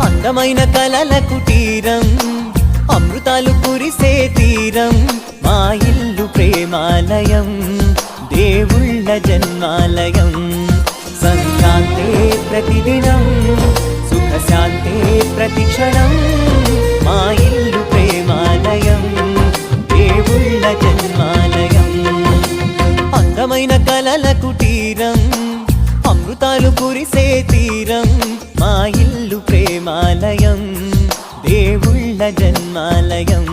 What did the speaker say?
అందమైన కలల కుటీరం, అమృతాలు కురిసే తీరం, మా ఇల్లు ప్రేమాలయం, దేవుళ్ళ జన్మాలయం. సంక్రాంతే ప్రతిదినం, సుఖశాంతే ప్రతిక్షణం, మా ఇల్లు ప్రేమాలయం, దేవుళ్ళ జన్మాలయం. అందమైన కలల కుటీరం, అమృతాలు కురిసే తీరం, మా ఇల్లు ప్రేమాలయం, దేవుళ్ళ జన్మాలయం.